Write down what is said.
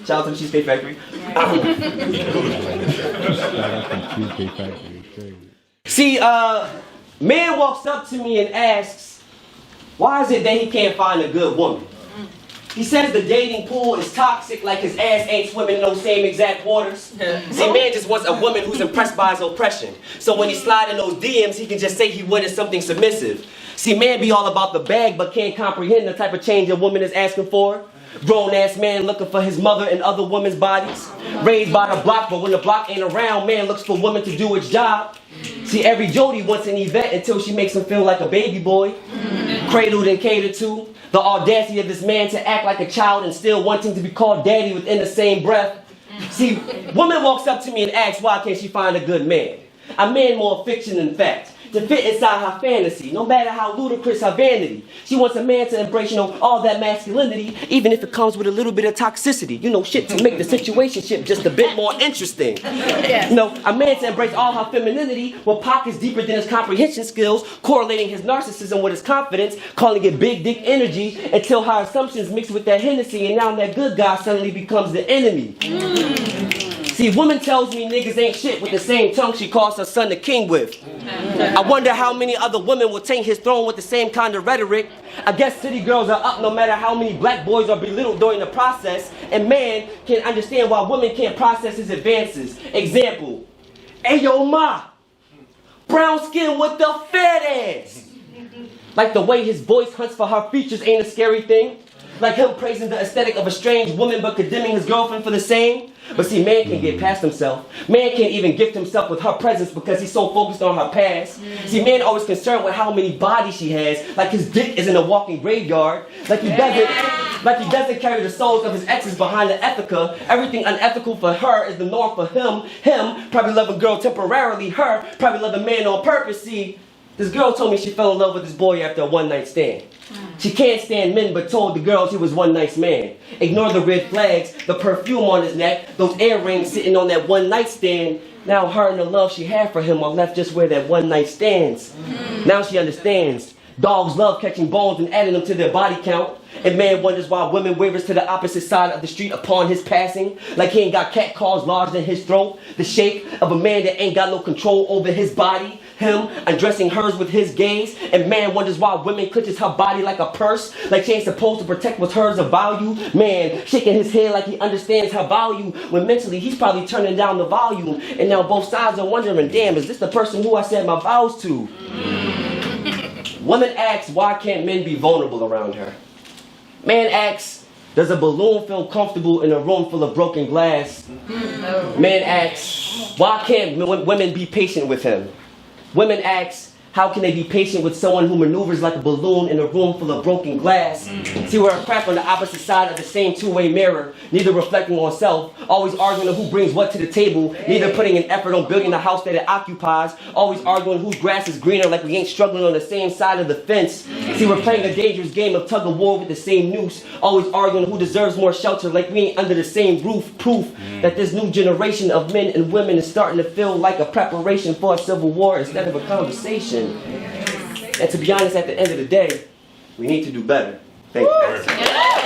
Shout out to the Cheesecake Factory. See, man walks up to me and asks, why is it that he can't find a good woman? He says the dating pool is toxic, like his ass ain't swimming in those same exact waters. See, man just wants a woman who's impressed by his oppression. So when he slide in those DMs, he can just say he wanted something submissive. See, man be all about the bag, but can't comprehend the type of change a woman is asking for. Grown-ass man looking for his mother and other women's bodies. Raised by the block, but when the block ain't around, man looks for women to do its job. See, every Jody wants an Yvette until she makes him feel like a baby boy. Cradled and catered to. The audacity of this man to act like a child and still wanting to be called daddy within the same breath. See, woman walks up to me and asks why can't she find a good man? A man more fiction than fact. To fit inside her fantasy, no matter how ludicrous her vanity. She wants a man to embrace, all that masculinity, even if it comes with a little bit of toxicity. Shit to make the situationship just a bit more interesting. Yes. A man to embrace all her femininity with pockets deeper than his comprehension skills, correlating his narcissism with his confidence, calling it big dick energy, until her assumptions mix with that Hennessy, and now that good guy suddenly becomes the enemy. See, woman tells me niggas ain't shit with the same tongue she calls her son the king with. I wonder how many other women will take his throne with the same kind of rhetoric. I guess city girls are up no matter how many black boys are belittled during the process. And man can't understand why women can't process his advances. Example, Ayo ma, brown skin with the fat ass. Like the way his voice hunts for her features ain't a scary thing. Like him praising the aesthetic of a strange woman but condemning his girlfriend for the same. But see, man can't get past himself. Man can't even gift himself with her presence because he's so focused on her past. See, man always concerned with how many bodies she has, like his dick is in a walking graveyard. Like he doesn't carry the souls of his exes behind the Ethica. Everything unethical for her is the norm for him. Him probably love a girl temporarily. Her probably love a man on purpose. See, this girl told me she fell in love with this boy after a one-night stand. She can't stand men but told the girls he was one nice man. Ignore the red flags, the perfume on his neck, those earrings sitting on that one-night stand. Now her and the love she had for him are left just where that one night stands. Now she understands. Dogs love catching bones and adding them to their body count. And man wonders why women wavers to the opposite side of the street upon his passing. Like he ain't got cat calls larger than his throat. The shape of a man that ain't got no control over his body. Him undressing hers with his gaze. And man wonders why women clutches her body like a purse. Like she ain't supposed to protect what's hers of value. Man shaking his head like he understands her value. When mentally he's probably turning down the volume. And now both sides are wondering, damn, is this the person who I said my vows to? Woman asks, why can't men be vulnerable around her? Man asks, does a balloon feel comfortable in a room full of broken glass? Man asks, why can't women be patient with him? Women ask, how can they be patient with someone who maneuvers like a balloon in a room full of broken glass? See, we're a crack on the opposite side of the same two-way mirror, neither reflecting on self, always arguing on who brings what to the table, neither putting an effort on building the house that it occupies, always arguing whose grass is greener like we ain't struggling on the same side of the fence. See, we're playing a dangerous game of tug of war with the same noose, always arguing who deserves more shelter like we ain't under the same roof. Proof that this new generation of men and women is starting to feel like a preparation for a civil war instead of a conversation. And to be honest, at the end of the day, we need to do better. Thank you.